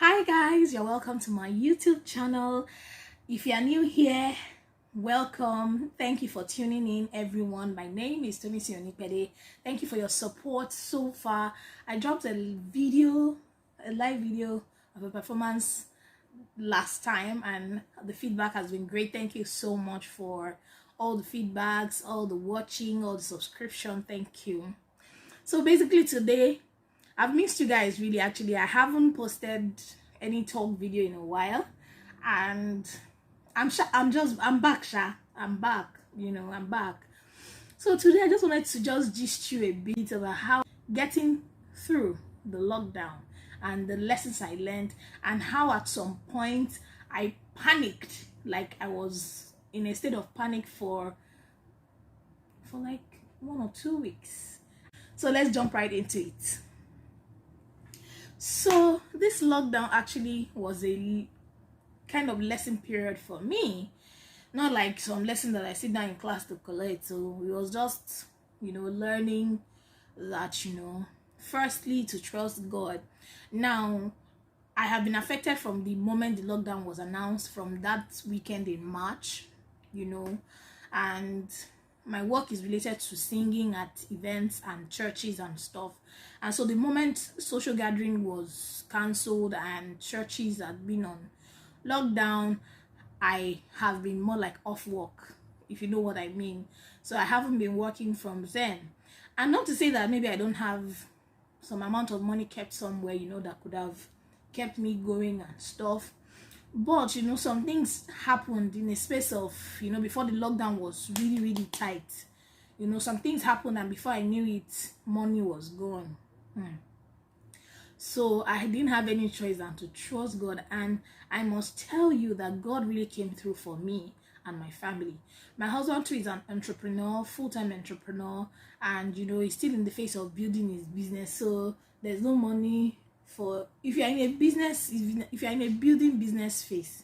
Hi guys, you're welcome to my YouTube channel. If you are new here, welcome. Thank you for tuning in, everyone. My name is Tomisi Onipede. Thank you for your support so far. I dropped a live video of a performance last time, and the feedback has been great. Thank you so much for all the feedbacks, all the watching, all the subscription. Thank you. So basically today, I've missed you guys really. Actually, I haven't posted any talk video in a while, and I'm back, Sha. I'm back. I'm back. So today I just wanted to just gist you a bit about how getting through the lockdown and the lessons I learned, and how at some point I panicked, like I was in a state of panic for like 1 or 2 weeks. So let's jump right into it. So this lockdown actually was a kind of lesson period for me, not like some lesson that I sit down in class to collect. So it was just learning that firstly to trust God. Now I have been affected from the moment the lockdown was announced, from that weekend in March, and my work is related to singing at events and churches and stuff. And so the moment social gathering was cancelled and churches had been on lockdown, I have been more like off work, if you know what I mean. So I haven't been working from then. And not to say that maybe I don't have some amount of money kept somewhere, that could have kept me going and stuff. But some things happened in a space of before the lockdown was really really tight. Some things happened, and before I knew it, money was gone. So I didn't have any choice than to trust God. And I must tell you that God really came through for me and my family. My husband too is an entrepreneur, full-time entrepreneur, and he's still in the phase of building his business. So there's no money for, if you're in a business, if you're in a building business phase,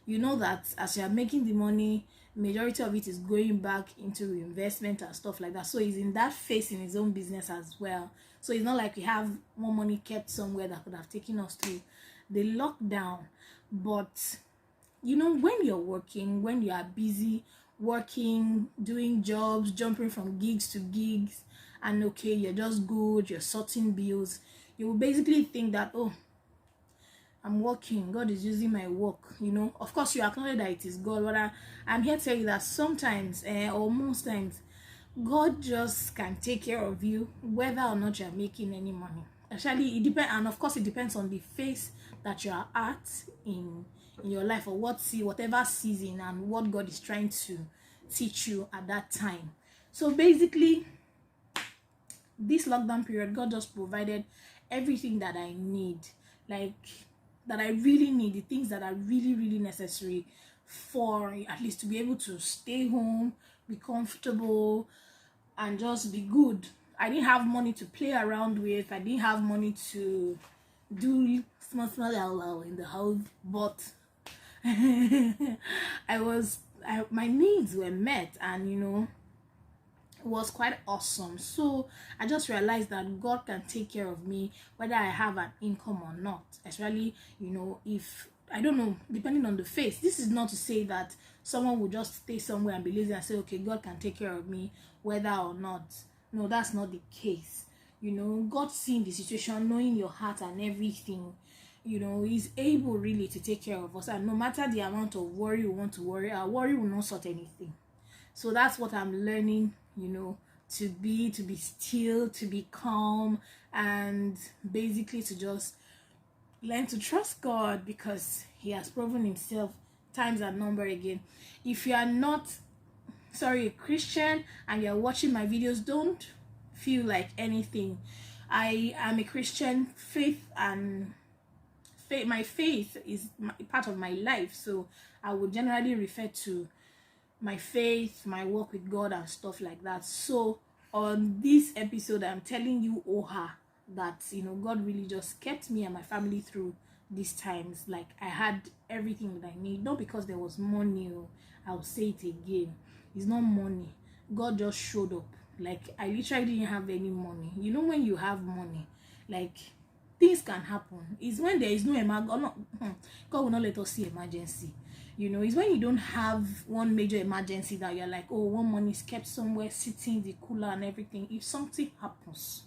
you know that as you're making the money, majority of it is going back into investment and stuff like that. So he's in that phase in his own business as well. So it's not like we have more money kept somewhere that could have taken us through the lockdown. But when you're working, when you are busy working, doing jobs, jumping from gigs to gigs, and okay, you're just good, you're sorting bills, you will basically think that, oh, I'm working, God is using my work. Of course you acknowledge that it is God, but I'm here to tell you that sometimes, or most times, God just can take care of you whether or not you're making any money. Actually, it depends, and of course it depends on the phase that you are at in your life, or whatever season, and what God is trying to teach you at that time. So basically, this lockdown period, God just provided everything that I need, like that I really need, the things that are really really necessary for at least to be able to stay home, be comfortable, and just be good. I didn't have money to play around with. I didn't have money to do small in the house, but my needs were met, and it was quite awesome. So I just realized that God can take care of me whether I have an income or not. Especially, if I don't know, depending on the phase. This is not to say that someone will just stay somewhere and be lazy and say, okay, God can take care of me whether or not. No, that's not the case. God seeing the situation, knowing your heart and everything, is able really to take care of us. And no matter the amount of worry we want to worry, our worry will not sort anything. So that's what I'm learning, to be still, to be calm, and basically to just learn to trust God, because he has proven himself times and number again. If you are not a Christian and you're watching my videos, don't feel like anything. I am a Christian. My faith is part of my life, so I would generally refer to my faith, my work with God and stuff like that. So on this episode, I'm telling you, that God really just kept me and my family through these times. Like, I had everything that I need, not because there was money. I'll say it again, it's not money. God just showed up. Like, I literally didn't have any money. When you have money, like, things can happen. It's when there is no God will not let us see emergency. It's when you don't have one major emergency that you're like, oh, one money is kept somewhere, sitting in the cooler and everything. If something happens,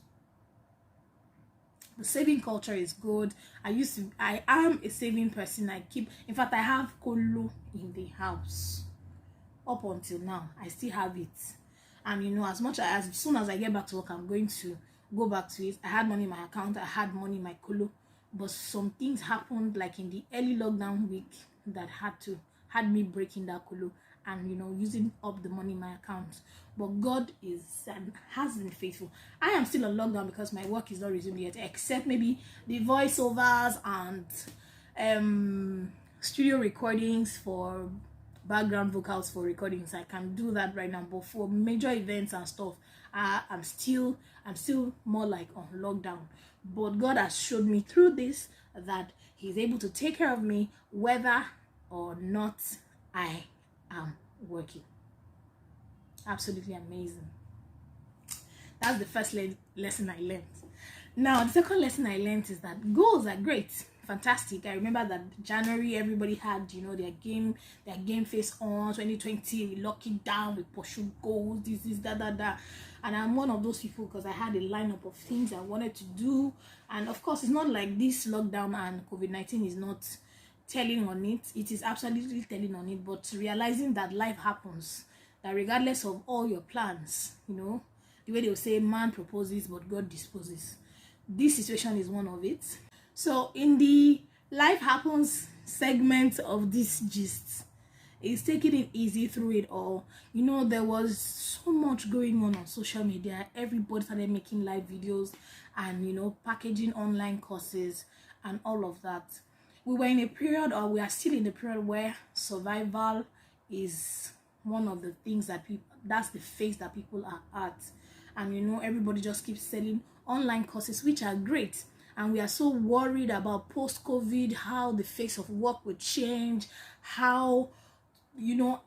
the saving culture is good. I am a saving person. In fact, I have kolo in the house. Up until now, I still have it. And as soon as I get back to work, I'm going to go back to it. I had money in my account, I had money in my kolo, but some things happened like in the early lockdown week that had me breaking that kolo and using up the money in my account. But God is and has been faithful. I am still on lockdown because my work is not resumed yet, except maybe the voiceovers and studio recordings for background vocals for recordings. I can do that right now, but for major events and stuff, I'm still more like on lockdown. But God has showed me through this that He's able to take care of me whether or not I am working. Absolutely amazing. That's the first lesson I learned. Now the second lesson I learned is that goals are great, fantastic. I remember that January everybody had their game face on. 2020 we lock it down, we pursue goals, this that, and I'm one of those people because I had a lineup of things I wanted to do. And of course, it's not like this lockdown and COVID-19 is not telling on it. It is absolutely telling on it, but realizing that life happens, that regardless of all your plans, the way they'll say man proposes but God disposes, this situation is one of it. So in the life happens segment of this gist, is taking it easy through it all. There was so much going on social media. Everybody started making live videos and packaging online courses and all of that. We were in a period, or we are still in a period, where survival is one of the things that's the phase that people are at. And everybody just keeps selling online courses, which are great. And we are so worried about post-COVID, how the face of work would change, how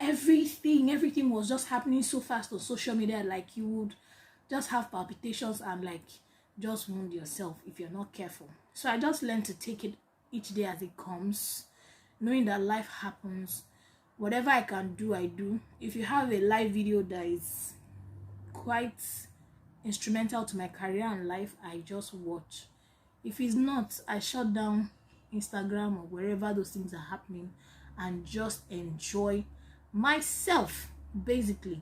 everything was just happening so fast on social media, like you would just have palpitations and like just wound yourself if you're not careful. So I just learned to take it each day as it comes, knowing that life happens. Whatever I can do, I do. If you have a live video that is quite instrumental to my career and life, I just watch. If it's not, I shut down Instagram or wherever those things are happening and just enjoy myself, basically.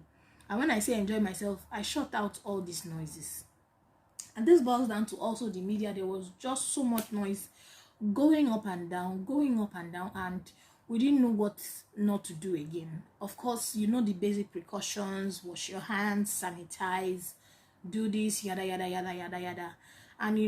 And when I say enjoy myself, I shut out all these noises. And this boils down to also the media. There was just so much noise going up and down, and we didn't know what not to do again. Of course, the basic precautions: wash your hands, sanitize, do this, yada yada yada yada yada. And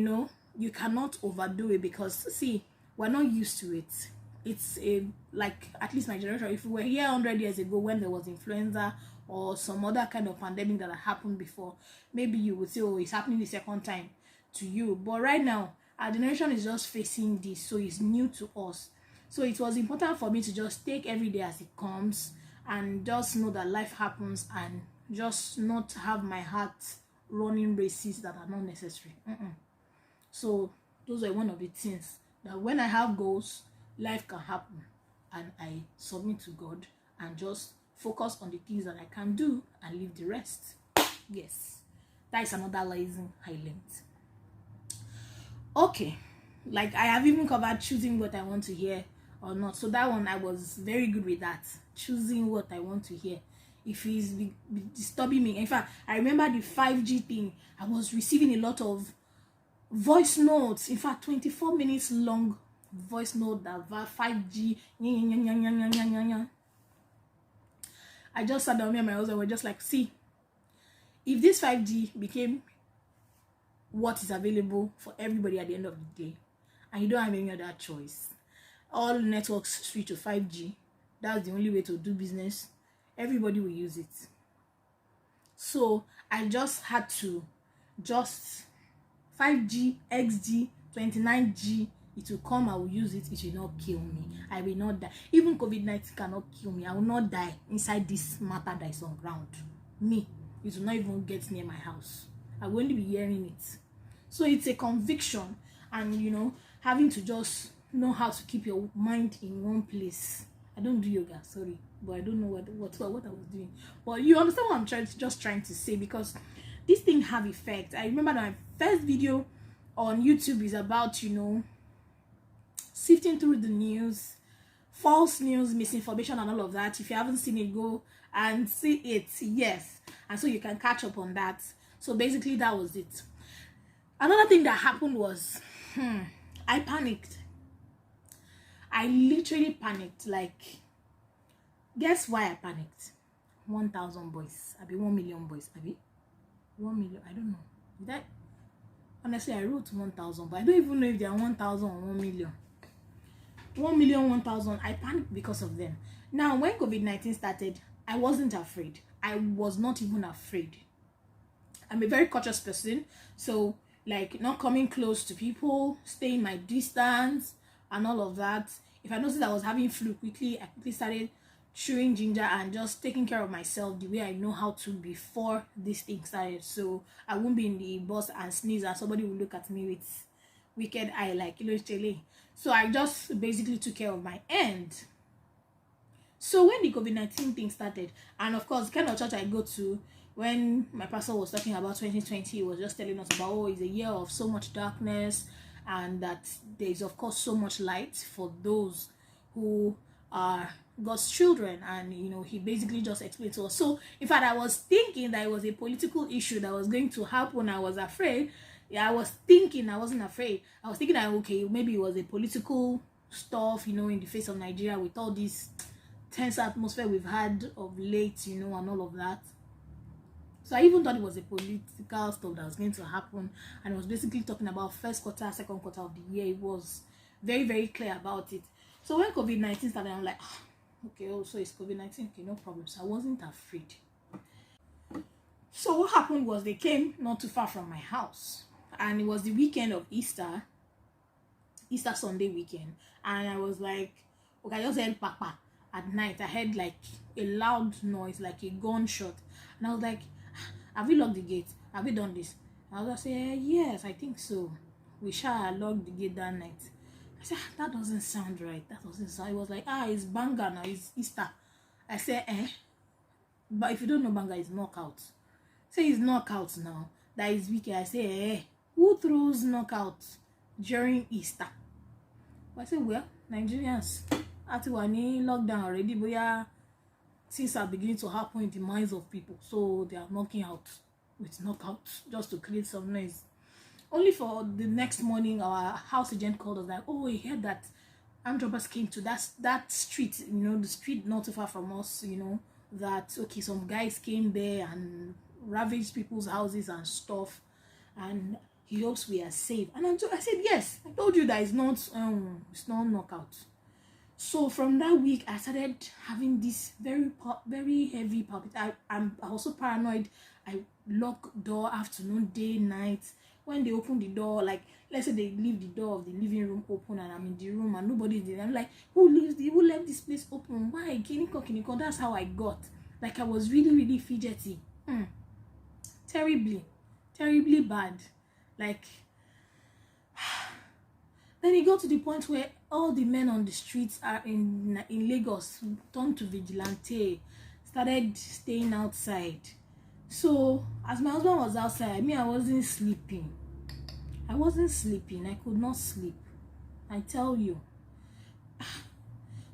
you cannot overdo it, because see, we're not used to it. It's at least my generation, if we were here 100 years ago when there was influenza or some other kind of pandemic that had happened before, maybe you would say, oh, it's happening the second time to you. But right now, our generation is just facing this, so it's new to us. So it was important for me to just take every day as it comes and just know that life happens, and just not have my heart running races that are not necessary. So those are one of the things that when I have goals, life can happen, and I submit to God and just focus on the things that I can do and leave the rest. Yes, that is another lesson I learned. Okay, like I have even covered choosing what I want to hear or not. So that one, I was very good with that, choosing what I want to hear. If it's disturbing me, in fact, I remember the 5G thing. I was receiving a lot of voice notes, in fact 24 minutes long voice note that 5G. I just sat down, me and my husband were just like, see, if this 5G became what is available for everybody at the end of the day, and you don't have any other choice, all networks switch to 5G, that's the only way to do business, everybody will use it. So I just had to 5G, XG, 29G, it will come, I will use it, it will not kill me, I will not die. Even COVID-19 cannot kill me, I will not die inside this matter that is on ground. Me, it will not even get near my house, I will only be hearing it. So it's a conviction, and having to just know how to keep your mind in one place. I don't do yoga, sorry, but I don't know what I was doing. But you understand what I'm trying to say, because this thing have effect. I remember that my first video on YouTube is about sifting through the news, false news, misinformation, and all of that. If you haven't seen it, go and see it. Yes, and so you can catch up on that. So basically, that was it. Another thing that happened was, I panicked. I literally panicked. Like, guess why I panicked? 1,000 boys. I be 1 million boys. I be 1 million. I don't know. Did I? Honestly, I wrote 1,000, but I don't even know if they are 1,000 or 1 million. 1 million, 1,000. I panicked because of them. Now, when COVID-19 started, I wasn't afraid. I was not even afraid. I'm a very cautious person, so like not coming close to people, staying my distance, and all of that. If I noticed I was having flu quickly, I quickly started chewing ginger and just taking care of myself the way I know how to before this thing started. So I won't be in the bus and sneeze and somebody will look at me with wicked eye like Chile. So I just basically took care of my end. So when the COVID-19 thing started, and of course, the kind of church I go to, when my pastor was talking about 2020, he was just telling us about, it's a year of so much darkness, and that there is of course so much light for those who are God's children. And he basically just explained to us. So in fact, I was thinking that it was a political issue that was going to happen. I was afraid. Yeah, I was thinking, I wasn't afraid. I was thinking that, okay, maybe it was a political stuff, in the face of Nigeria with all this tense atmosphere we've had of late, and all of that. So I even thought it was a political stuff that was going to happen, and it was basically talking about first quarter, second quarter of the year. It was very, very clear about it. So when COVID-19 started, I'm like, okay, so it's COVID-19, okay, no problem. So I wasn't afraid. So what happened was, they came not too far from my house, and it was the weekend of Easter Sunday weekend, and I was like, okay, I just heard papa at night. I heard like a loud noise, like a gunshot, and I was like, have we locked the gate? Have we done this? I was just saying, yes, I think so. We shall lock the gate that night. I said, that doesn't sound right. That doesn't sound. It was like, it's Banga now. It's Easter. I said, but if you don't know Banga, it's knockout. Say it's knockout now. That is weekend. I say, who throws knockout during Easter? But I said, well, Nigerians, after one lockdown already, but things are beginning to happen in the minds of people, so they are knocking out with knockout just to create some noise. Only for the next morning, our house agent called us like, he heard that armed robbers came to that street, the street not too far from us, that okay, some guys came there and ravaged people's houses and stuff, and he hopes we are safe. And I said, yes, I told you that it's not knockout. So from that week, I started having this very, very heavy palpitation. I'm also paranoid. I lock door afternoon, day, night. When they open the door, like let's say they leave the door of the living room open and I'm in the room and nobody's there, I'm like, who left this place open? Why? Kiniko. That's how I got. Like I was really, really fidgety. Terribly bad. Like then it got to the point where all the men on the streets are in Lagos turned to vigilante, started staying outside. So as my husband was outside, I wasn't sleeping. I could not sleep, I tell you.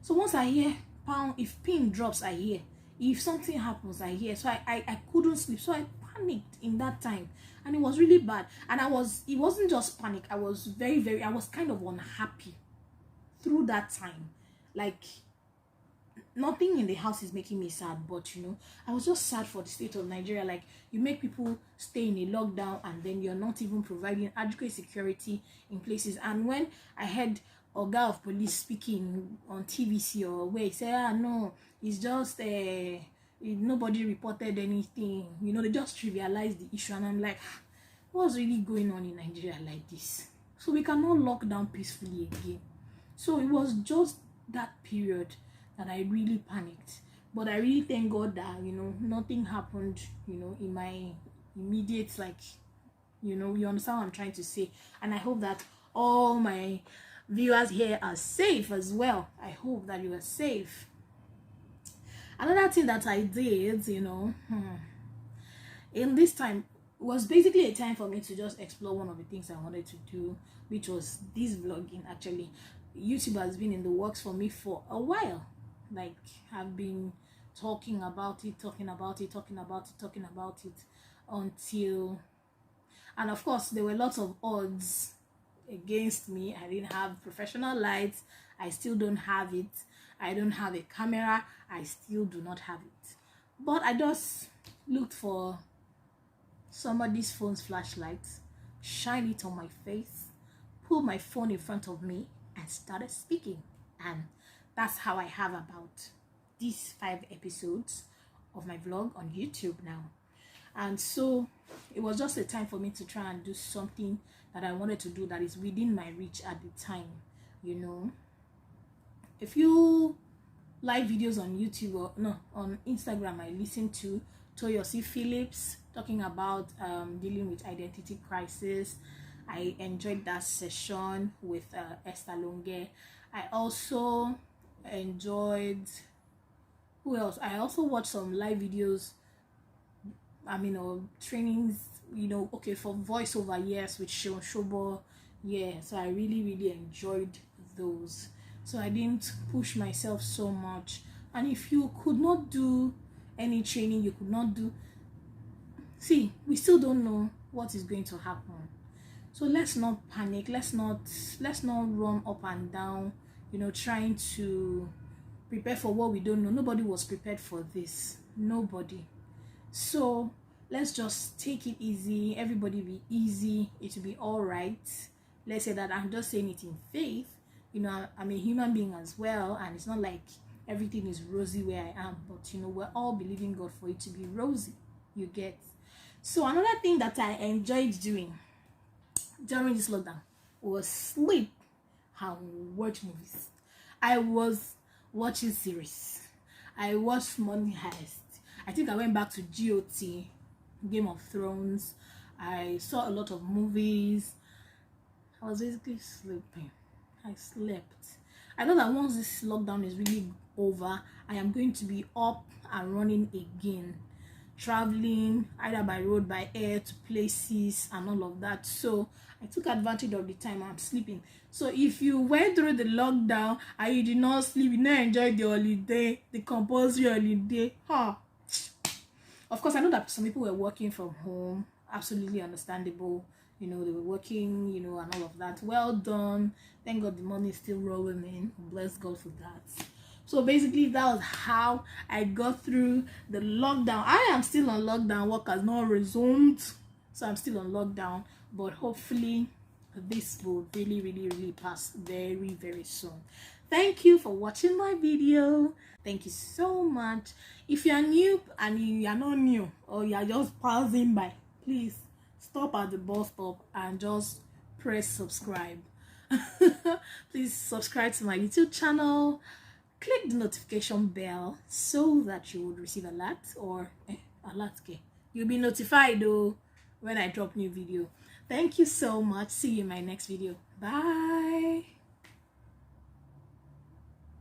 So once I hear pound, if pin drops, I hear. If something happens, I hear. So I couldn't sleep. So I panicked in that time, and it was really bad. And it wasn't just panic. I was I was kind of unhappy through that time. Like nothing in the house is making me sad, but I was just sad for the state of Nigeria. Like you make people stay in a lockdown and then you're not even providing adequate security in places. And when I heard Oga of Police speaking on TVC or where he said, no, it's just nobody reported anything, they just trivialized the issue. And I'm like, what's really going on in Nigeria like this? So we cannot lock down peacefully again. So it was just that period that I really panicked. But I really thank God that nothing happened in my immediate, like you understand what I'm trying to say. And I hope that all my viewers here are safe as well. I hope that you are safe. Another thing that I did, in this time was basically a time for me to just explore one of the things I wanted to do, which was this vlogging. Actually, YouTube has been in the works for me for a while. Like, I've been talking about it until, and of course there were lots of odds against me. I didn't have professional lights. I still don't have it. I don't have a camera. I still do not have it. But I just looked for somebody's phone's flashlight, shine it on my face, pull my phone in front of me, and started speaking. And that's how I have about these 5 episodes of my vlog on YouTube now. And so it was just a time for me to try and do something that I wanted to do that is within my reach at the time. A few live videos on YouTube or no, on Instagram, I listened to Toyosi Phillips talking about dealing with identity crisis. I enjoyed that session with Esther Longe. I also enjoyed, who else? I also watched some live videos, or trainings, for voiceover, yes, with Sean Shobo. Yeah, so I really enjoyed those. So I didn't push myself so much. And if you could not do any training, you could not do, we still don't know what is going to happen. So let's not panic. Let's not run up and down, trying to prepare for what we don't know. Nobody was prepared for this. Nobody. So let's just take it easy. Everybody be easy. It will be all right. Let's say that I'm just saying it in faith. I'm a human being as well, and it's not like everything is rosy where I am, but we're all believing God for it to be rosy. You get? So another thing that I enjoyed doing during this lockdown was sleep and watch movies. I was watching series. I watched Money Heist. I think I went back to GOT, Game of Thrones. I saw a lot of movies. I was basically sleeping. I slept. I know that once this lockdown is really over, I am going to be up and running again, traveling either by road, by air, to places and all of that. So I took advantage of the time I'm sleeping. So if you went through the lockdown and you did not sleep, you did not enjoy the holiday, the compulsory holiday, of course I know that some people were working from home, absolutely understandable. They were working, and all of that. Well done. Thank God the money is still rolling in. Bless God for that. So basically that was how I got through the lockdown. I am still on lockdown. Work has not resumed, so I'm still on lockdown, but hopefully this will really pass very soon. Thank you for watching my video. Thank you so much. If you are new and you are not new, or you are just passing by, please stop at the bus stop and just press subscribe. Please subscribe to my YouTube channel. Click the notification bell so that you would receive alert, or alert. You'll be notified though when I drop new video. Thank you so much. See you in my next video. Bye.